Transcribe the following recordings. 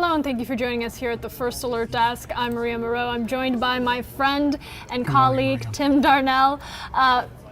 Hello and thank you for joining us here at the First Alert Desk. I'm Maria Moreau. I'm joined by my friend and colleague, Tim Darnell.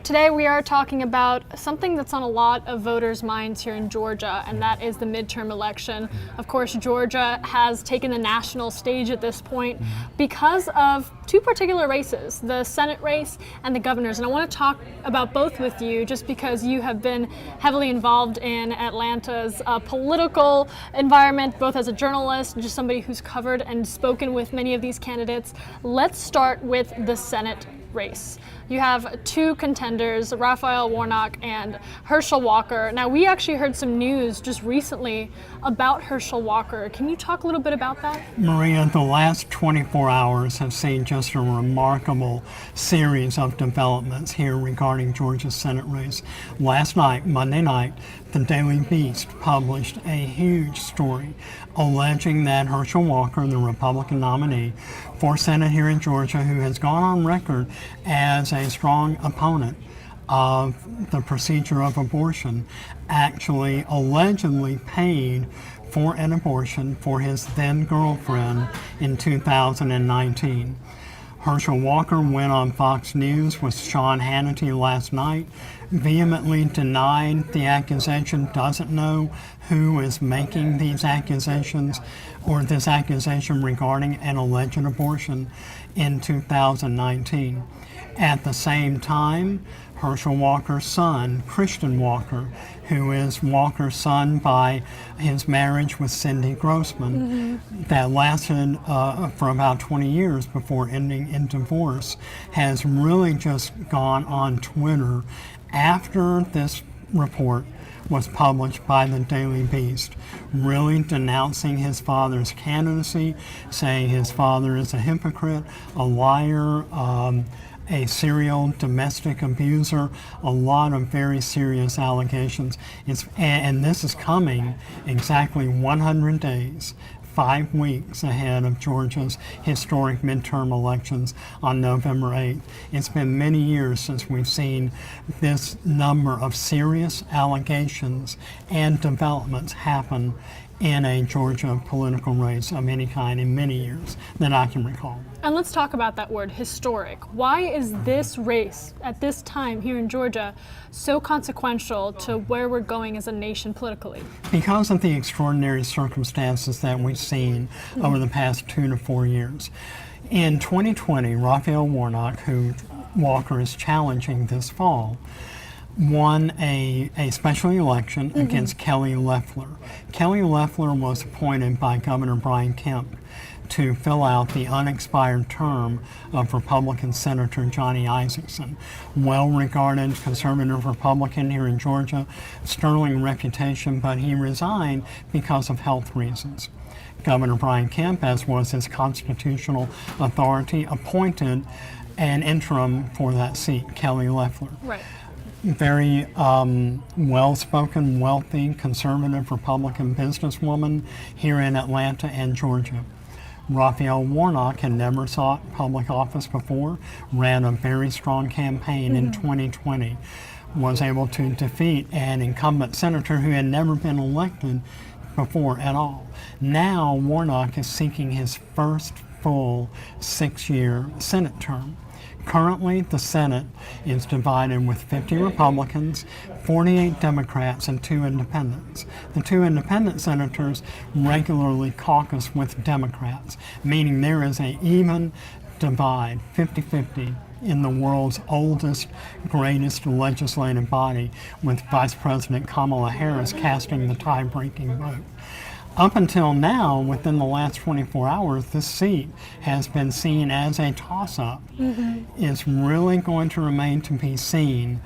Today we are talking about something that's on a lot of voters' minds here in Georgia, and that is the midterm election. Of course, Georgia has taken the national stage at this point because of two particular races, the Senate race and the governor's. And I want to talk about both with you just because you have been heavily involved in Atlanta's political environment, both as a journalist and just somebody who's covered and spoken with many of these candidates. Let's start with the Senate race. You have two contenders, Raphael Warnock and Herschel Walker. Now, we actually heard some news just recently about Herschel Walker. Can you talk a little bit about that? Maria, the last 24 hours have seen just a remarkable series of developments here regarding Georgia's Senate race. Last night, Monday night, the Daily Beast published a huge story alleging that Herschel Walker, the Republican nominee for Senate here in Georgia, who has gone on record as a strong opponent of the procedure of abortion, actually allegedly paid for an abortion for his then girlfriend in 2019. Herschel Walker went on Fox News with Sean Hannity last night, vehemently denied the accusation, doesn't know who is making these accusations or this accusation regarding an alleged abortion in 2019. At the same time, Herschel Walker's son, Christian Walker, who is Walker's son by his marriage with Cindy Grossman, that lasted for about 20 years before ending in divorce, has really just gone on Twitter after this report was published by the Daily Beast, really denouncing his father's candidacy, saying his father is a hypocrite, a liar, a serial domestic abuser, a lot of very serious allegations. And this is coming exactly 100 days, 5 weeks ahead of Georgia's historic midterm elections on November 8th. It's been many years since we've seen this number of serious allegations and developments happen in a Georgia political race of any kind in many years that I can recall. And let's talk about that word, historic. Why is this race at this time here in Georgia so consequential to where we're going as a nation politically? Because of the extraordinary circumstances that we've seen over the past 2 to 4 years. In 2020, Raphael Warnock, who Walker is challenging this fall, won a special election against Kelly Loeffler. Kelly Loeffler was appointed by Governor Brian Kemp to fill out the unexpired term of Republican Senator Johnny Isakson. Well-regarded conservative Republican here in Georgia, sterling reputation, but he resigned because of health reasons. Governor Brian Kemp, as was his constitutional authority, appointed an interim for that seat, Kelly Loeffler. Right. Very well-spoken, wealthy, conservative Republican businesswoman here in Atlanta and Georgia. Raphael Warnock had never sought public office before, ran a very strong campaign in 2020, was able to defeat an incumbent senator who had never been elected before at all. Now Warnock is seeking his first full 6-year Senate term. Currently, the Senate is divided with 50 Republicans, 48 Democrats, and 2 independents. The 2 independent senators regularly caucus with Democrats, meaning there is an even divide, 50-50, in the world's oldest, greatest legislative body, with Vice President Kamala Harris casting the tie-breaking vote. Up until now, within the last 24 hours, this seat has been seen as a toss-up. It's really going to remain to be seen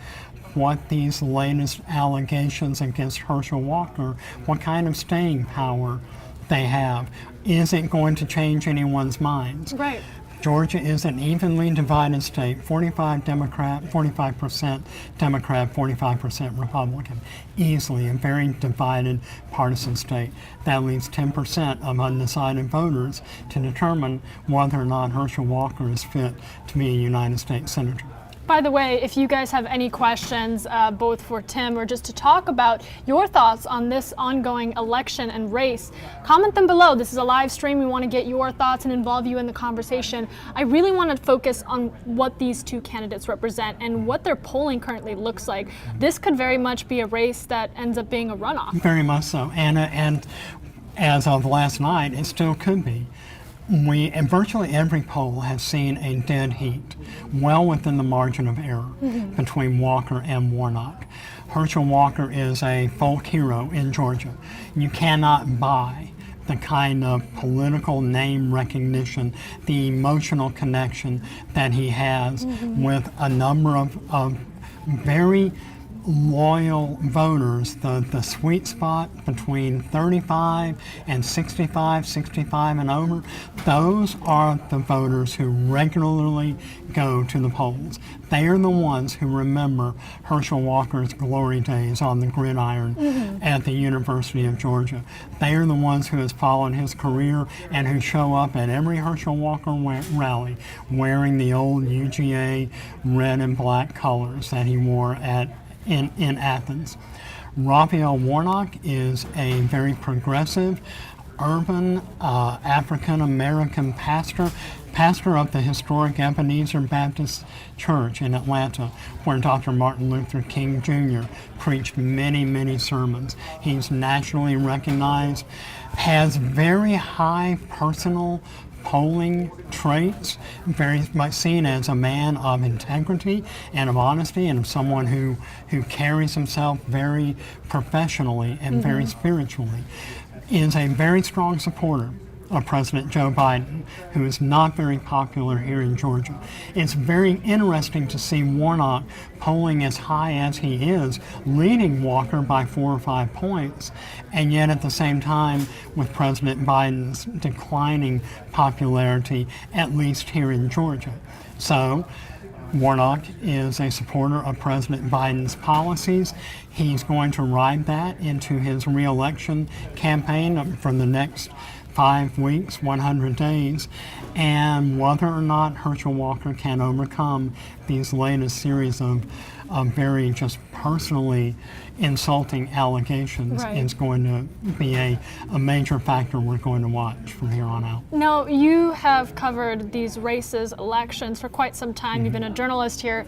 what these latest allegations against Herschel Walker, what kind of staying power they have. Is it going to change anyone's minds? Right. Georgia is an evenly divided state, 45% Democrat, 45% Republican. Easily a very divided partisan state. That leaves 10% of undecided voters to determine whether or not Herschel Walker is fit to be a United States Senator. By the way, if you guys have any questions, both for Tim or just to talk about your thoughts on this ongoing election and race, comment them below. This is a live stream. We want to get your thoughts and involve you in the conversation. I really want to focus on what these two candidates represent and what their polling currently looks like. This could very much be a race that ends up being a runoff. Very much so. And as of last night, it still could be. And virtually every poll has seen a dead heat, well within the margin of error between Walker and Warnock. Herschel Walker is a folk hero in Georgia. You cannot buy the kind of political name recognition, the emotional connection that he has with a number of very loyal voters. The sweet spot between 35 and 65 and over, those are the voters who regularly go to the polls. They are the ones who remember Herschel Walker's glory days on the gridiron at the University of Georgia. They are the ones who has followed his career and who show up at every Herschel Walker rally wearing the old UGA red and black colors that he wore in Athens. Raphael Warnock is a very progressive, urban, African-American pastor of the historic Ebenezer Baptist Church in Atlanta, where Dr. Martin Luther King Jr. preached many, many sermons. He's nationally recognized, has very high personal polling traits, very much seen as a man of integrity and of honesty and of someone who carries himself very professionally and very spiritually, is a very strong supporter of President Joe Biden, who is not very popular here in Georgia. It's very interesting to see Warnock polling as high as he is, leading Walker by 4 or 5 points, and yet at the same time with President Biden's declining popularity, at least here in Georgia. So Warnock is a supporter of President Biden's policies. He's going to ride that into his re-election campaign for the next 5 weeks, 100 days, and whether or not Herschel Walker can overcome these latest series of very just personally insulting allegations is going to be a major factor we're going to watch from here on out. Now, you have covered these races, elections for quite some time. You've been a journalist here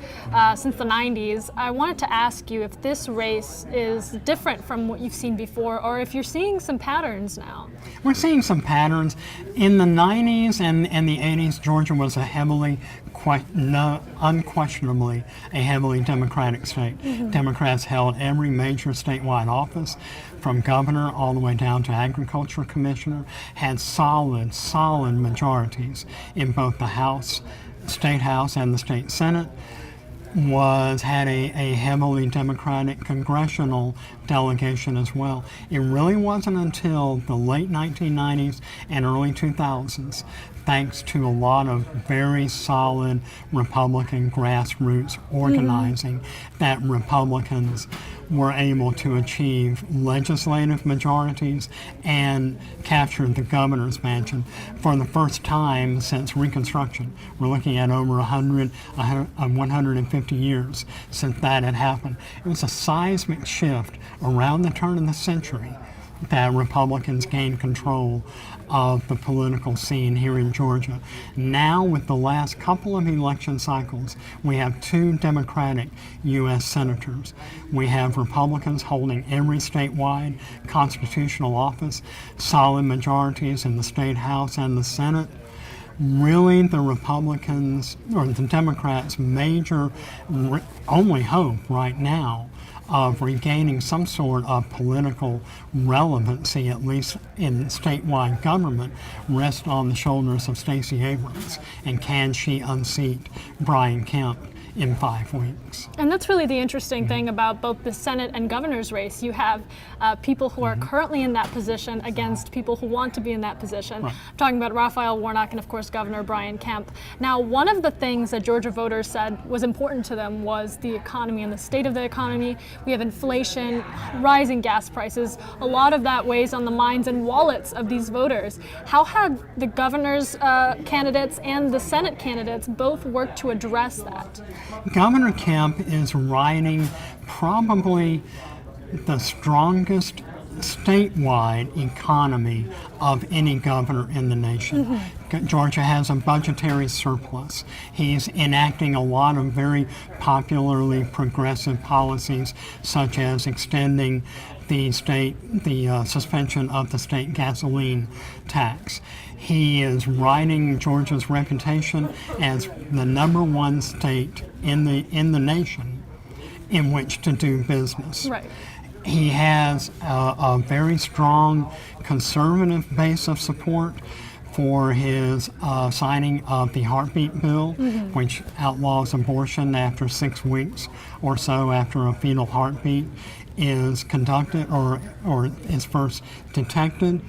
since the 90s. I wanted to ask you if this race is different from what you've seen before, or if you're seeing some patterns now. We're seeing some patterns. In the 90s and the 80s, Georgia was a unquestionably a heavily Democratic state. Democrats held every major statewide office, from governor all the way down to agriculture commissioner, had solid majorities in both the House, State House, and the State Senate. Had a heavily Democratic congressional delegation as well. It really wasn't until the late 1990s and early 2000s, thanks to a lot of very solid Republican grassroots organizing, that Republicans were able to achieve legislative majorities and capture the governor's mansion for the first time since Reconstruction. We're looking at over 150 years since that had happened. It was a seismic shift around the turn of the century that Republicans gained control of the political scene here in Georgia. Now, with the last couple of election cycles, we have 2 Democratic U.S. senators. We have Republicans holding every statewide constitutional office, solid majorities in the State House and the Senate. Really, the Republicans, or the Democrats' major only hope right now of regaining some sort of political relevancy, at least in statewide government, rests on the shoulders of Stacey Abrams. And can she unseat Brian Kemp in 5 weeks? And that's really the interesting thing about both the Senate and governor's race. You have people who are currently in that position against people who want to be in that position. Right. I'm talking about Raphael Warnock and, of course, Governor Brian Kemp. Now, one of the things that Georgia voters said was important to them was the economy and the state of the economy. We have inflation, rising gas prices. A lot of that weighs on the minds and wallets of these voters. How have the governor's candidates and the Senate candidates both worked to address that? Governor Kemp is riding probably the strongest statewide economy of any governor in the nation. Georgia has a budgetary surplus. He's enacting a lot of very popularly progressive policies, such as extending the suspension of the state gasoline tax. He is riding Georgia's reputation as the #1 state in the nation in which to do business. Right. He has a very strong conservative base of support for his signing of the heartbeat bill, which outlaws abortion after 6 weeks or so after a fetal heartbeat is conducted or is first detected.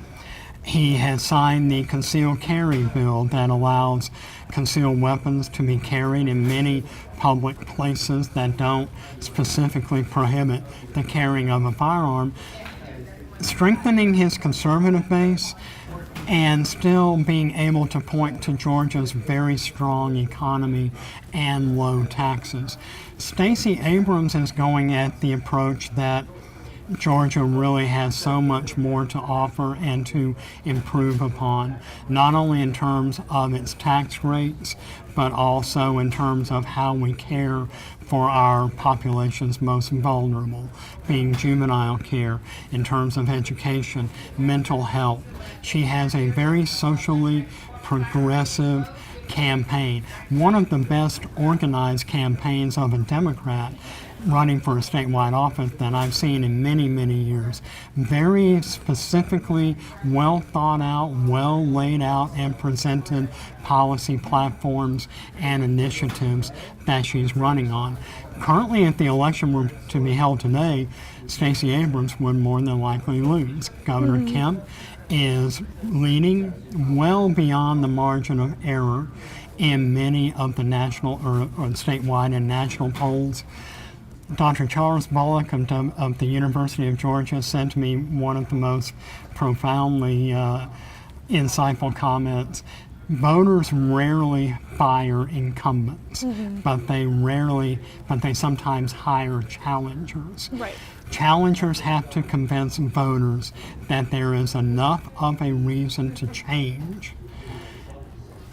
He has signed the concealed carry bill that allows concealed weapons to be carried in many public places that don't specifically prohibit the carrying of a firearm, strengthening his conservative base and still being able to point to Georgia's very strong economy and low taxes. Stacey Abrams is going at the approach that Georgia really has so much more to offer and to improve upon, not only in terms of its tax rates, but also in terms of how we care for our population's most vulnerable, being juvenile care, in terms of education, mental health. She has a very socially progressive campaign, one of the best organized campaigns of a Democrat running for a statewide office that I've seen in many, many years. Very specifically well thought out, well laid out and presented policy platforms and initiatives that she's running on. Currently, if the election were to be held today, Stacey Abrams would more than likely lose. Governor Kemp is leading well beyond the margin of error in many of the national or statewide and national polls. Dr. Charles Bullock of the University of Georgia said to me one of the most profoundly insightful comments. Voters rarely fire incumbents, but they sometimes hire challengers. Right. Challengers have to convince voters that there is enough of a reason to change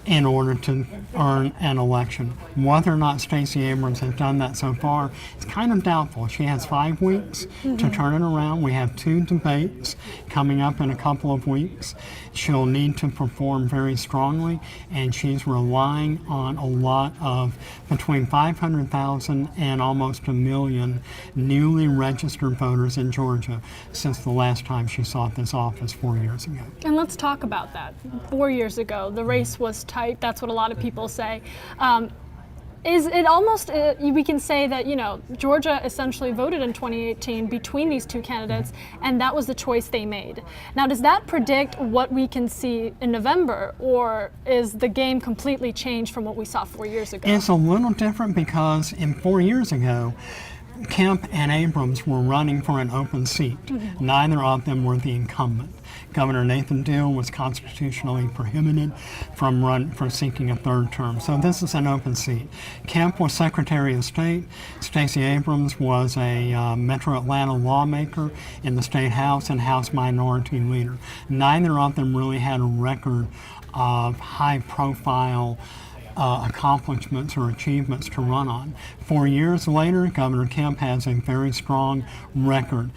in order to earn an election. Whether or not Stacey Abrams has done that so far, it's kind of doubtful. She has 5 weeks to turn it around. We have 2 debates coming up in a couple of weeks. She'll need to perform very strongly, and she's relying on a lot of between 500,000 and almost 1 million newly registered voters in Georgia since the last time she sought this office 4 years ago. And let's talk about that. 4 years ago, the race was tight. That's what a lot of people say. Is it almost, we can say that, Georgia essentially voted in 2018 between these 2 candidates, and that was the choice they made. Now, does that predict what we can see in November, or is the game completely changed from what we saw 4 years ago? It's a little different because 4 years ago, Kemp and Abrams were running for an open seat. Neither of them were the incumbent. Governor Nathan Deal was constitutionally prohibited from seeking a 3rd term. So this is an open seat. Kemp was Secretary of State. Stacey Abrams was a Metro Atlanta lawmaker in the State House and House Minority Leader. Neither of them really had a record of high-profile accomplishments or achievements to run on. 4 years later, Governor Kemp has a very strong record.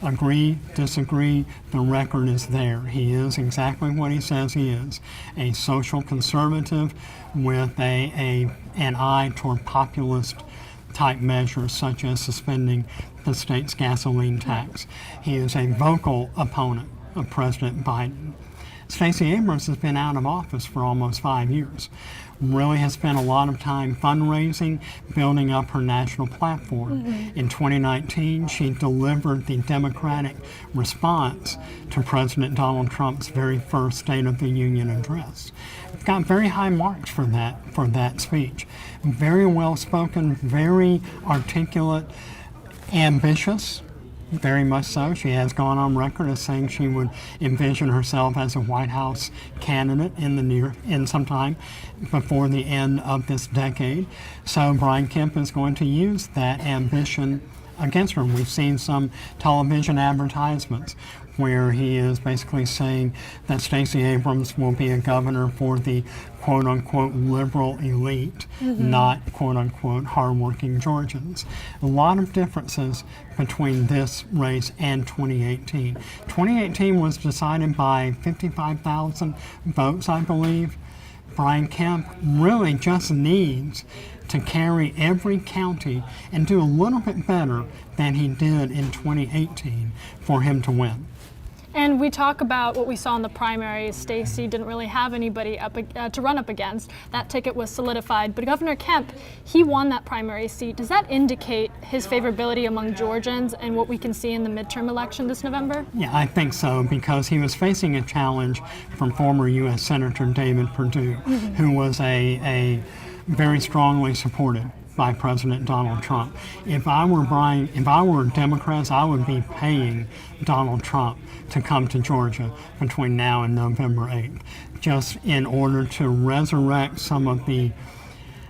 Agree, disagree, the record is there. He is exactly what he says he is, a social conservative with an eye toward populist type measures such as suspending the state's gasoline tax. He is a vocal opponent of President Biden. Stacey Abrams has been out of office for almost 5 years. Really has spent a lot of time fundraising, building up her national platform. In 2019, she delivered the Democratic response to President Donald Trump's very first State of the Union address. Got very high marks for that speech. Very well spoken, very articulate, ambitious, very much so. She has gone on record as saying she would envision herself as a White House candidate in some time before the end of this decade. So Brian Kemp is going to use that ambition against her. We've seen some television advertisements where he is basically saying that Stacey Abrams will be a governor for the quote-unquote liberal elite, not quote-unquote hardworking Georgians. A lot of differences between this race and 2018. 2018 was decided by 55,000 votes, I believe. Brian Kemp really just needs to carry every county and do a little bit better than he did in 2018 for him to win. And we talk about what we saw in the primaries. Stacey didn't really have anybody to run up against. That ticket was solidified. But Governor Kemp, he won that primary seat. Does that indicate his favorability among Georgians and what we can see in the midterm election this November? Yeah, I think so, because he was facing a challenge from former U.S. Senator David Perdue, who was a very strongly supported by President Donald Trump. If I were Democrats, I would be paying Donald Trump to come to Georgia between now and November 8th, just in order to resurrect some of the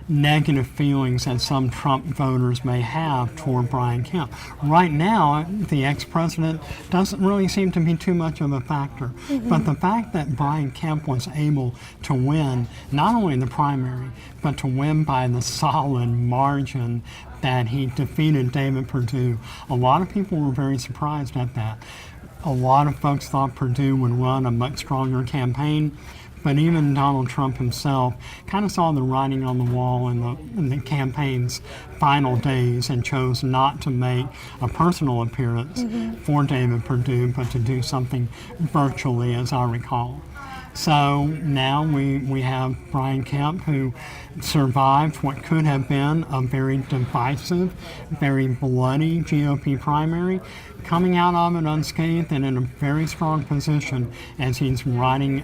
negative feelings that some Trump voters may have toward Brian Kemp. Right now, the ex-president doesn't really seem to be too much of a factor. But the fact that Brian Kemp was able to win not only the primary, but to win by the solid margin that he defeated David Perdue, a lot of people were very surprised at that. A lot of folks thought Perdue would run a much stronger campaign. But even Donald Trump himself kind of saw the writing on the wall in the campaign's final days and chose not to make a personal appearance for David Perdue, but to do something virtually, as I recall. So now we have Brian Kemp, who survived what could have been a very divisive, very bloody GOP primary, coming out of it unscathed and in a very strong position as he's riding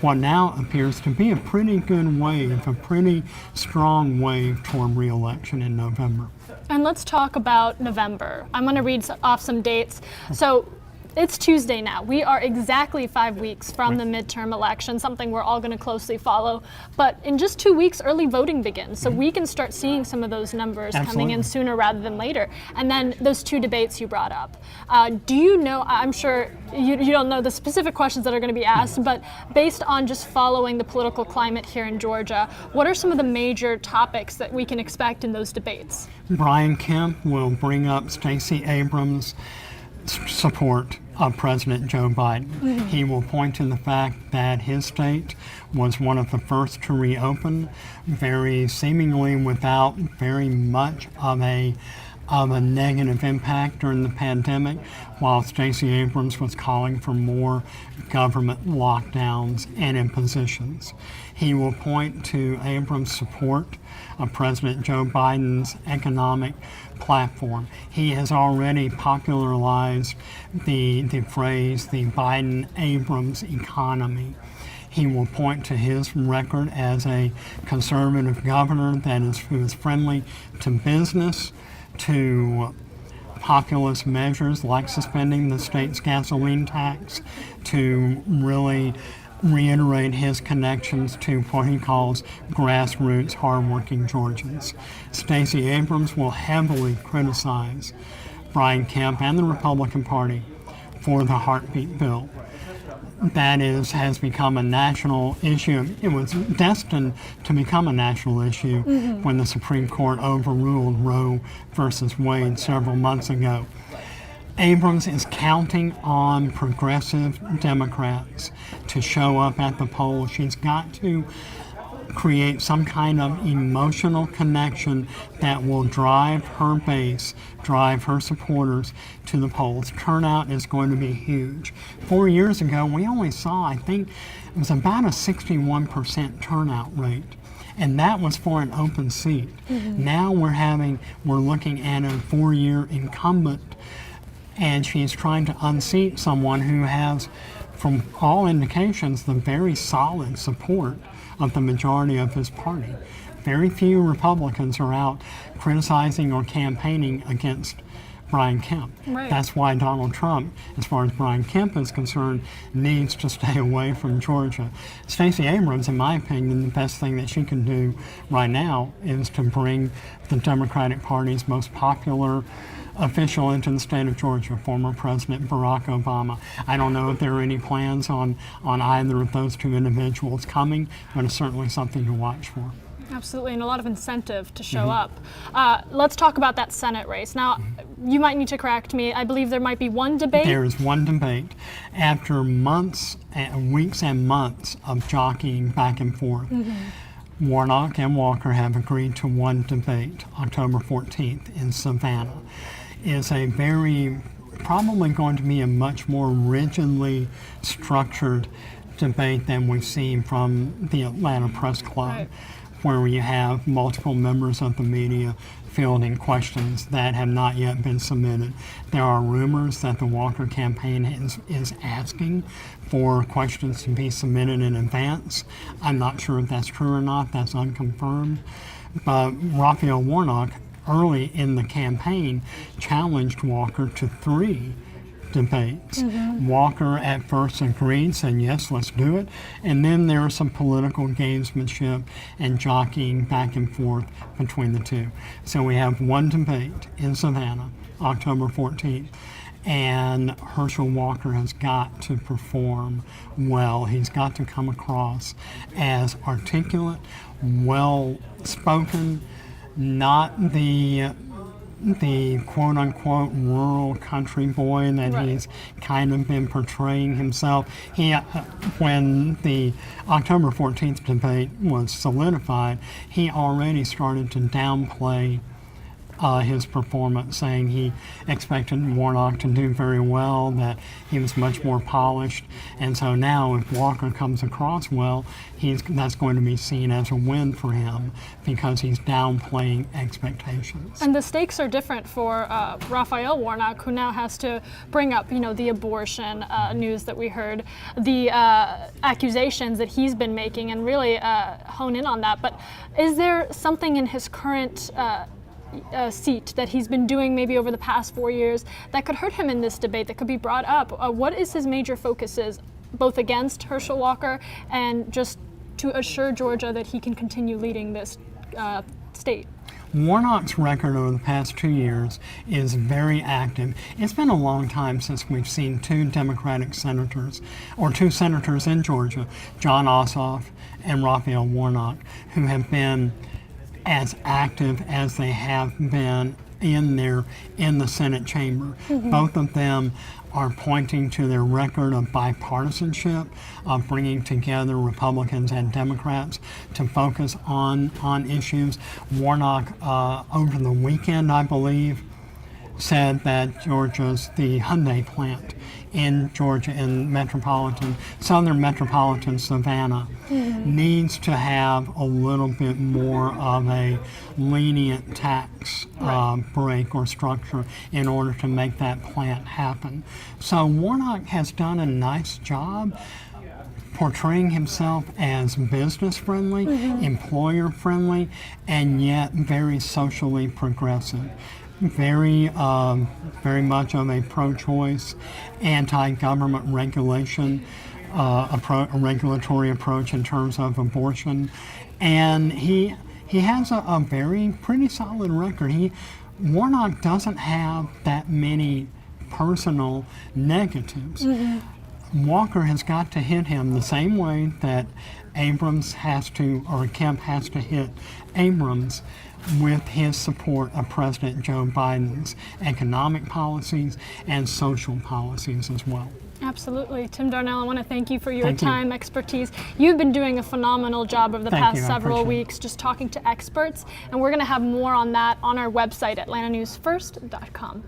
what now appears to be a pretty good wave, a pretty strong wave toward re-election in November. And let's talk about November. I'm going to read off some dates. So it's Tuesday now. We are exactly 5 weeks from the midterm election, something we're all going to closely follow. But in just 2 weeks, early voting begins. So we can start seeing some of those numbers coming in sooner rather than later. And then those two debates you brought up. Do you know, I'm sure you don't know the specific questions that are going to be asked, but based on just following the political climate here in Georgia, what are some of the major topics that we can expect in those debates? Brian Kemp will bring up Stacey Abrams' support of President Joe Biden. He will point to the fact that his state was one of the first to reopen, very seemingly without very much of a negative impact during the pandemic, while Stacey Abrams was calling for more government lockdowns and impositions. He will point to Abrams' support of President Joe Biden's economic platform. He has already popularized the phrase, the Biden-Abrams economy. He will point to his record as a conservative governor who is friendly to business, to populist measures like suspending the state's gasoline tax, to really reiterate his connections to what he calls grassroots, hardworking Georgians. Stacey Abrams will heavily criticize Brian Kemp and the Republican Party for the heartbeat bill. That has become a national issue. It was destined to become a national issue when the Supreme Court overruled Roe versus Wade several months ago. Abrams is counting on progressive Democrats to show up at the polls. She's got to create some kind of emotional connection that will drive her base, drive her supporters to the polls. Turnout is going to be huge. 4 years ago, we only saw, I think, it was about a 61% turnout rate. And that was for an open seat. Now we're looking at a 4-year incumbent, and she's trying to unseat someone who has, from all indications, the very solid support of the majority of his party. Very few Republicans are out criticizing or campaigning against Brian Kemp. Right. That's why Donald Trump, as far as Brian Kemp is concerned, needs to stay away from Georgia. Stacey Abrams, in my opinion, the best thing that she can do right now is to bring the Democratic Party's most popular official into the state of Georgia, former President Barack Obama. I don't know if there are any plans on either of those two individuals coming, but it's certainly something to watch for. Absolutely, and a lot of incentive to show up. Let's talk about that Senate race. Now, you might need to correct me. I believe there might be one debate. There is one debate. After months, weeks and months of jockeying back and forth, Warnock and Walker have agreed to one debate, October 14th in Savannah. It's a probably going to be a much more rigidly structured debate than we've seen from the Atlanta Press Club. Right. Where you have multiple members of the media fielding questions that have not yet been submitted. There are rumors that the Walker campaign is asking for questions to be submitted in advance. I'm not sure if that's true or not, that's unconfirmed. But Raphael Warnock, early in the campaign, challenged Walker to 3 debates. Walker at first agreed, said yes, let's do it, and then there was some political gamesmanship and jockeying back and forth between the two. So we have one debate in Savannah, October 14th, and Herschel Walker has got to perform well. He's got to come across as articulate, well-spoken, not the quote-unquote rural country boy that he's kind of been portraying himself. When the October 14th debate was solidified, he already started to downplay his performance, saying he expected Warnock to do very well, that he was much more polished. And so now if Walker comes across well, that's going to be seen as a win for him because he's downplaying expectations. And the stakes are different for Raphael Warnock, who now has to bring up, the abortion news that we heard, the accusations that he's been making, and really hone in on that. But is there something in his current seat that he's been doing maybe over the past 4 years that could hurt him in this debate, that could be brought up? What is his major focuses, both against Herschel Walker and just to assure Georgia that he can continue leading this state? Warnock's record over the past 2 years is very active. It's been a long time since we've seen 2 Democratic senators, or 2 senators in Georgia, Jon Ossoff and Raphael Warnock, who have been as active as they have been in the Senate chamber. Both of them are pointing to their record of bipartisanship, of bringing together Republicans and Democrats to focus on issues. Warnock, over the weekend, I believe, said that the Hyundai plant in Georgia, in southern metropolitan Savannah, needs to have a little bit more of a lenient tax break or structure in order to make that plant happen. So Warnock has done a nice job portraying himself as business friendly, employer friendly, and yet very socially progressive. Very much of a pro-choice, anti-government regulation, regulatory approach in terms of abortion, and he has a pretty solid record. Warnock doesn't have that many personal negatives. Walker has got to hit him the same way that Kemp has to hit Abrams, with his support of President Joe Biden's economic policies and social policies as well. Absolutely. Tim Darnell, I want to thank you for your time, expertise. You've been doing a phenomenal job over the past several weeks just talking to experts, and we're going to have more on that on our website, atlantanewsfirst.com.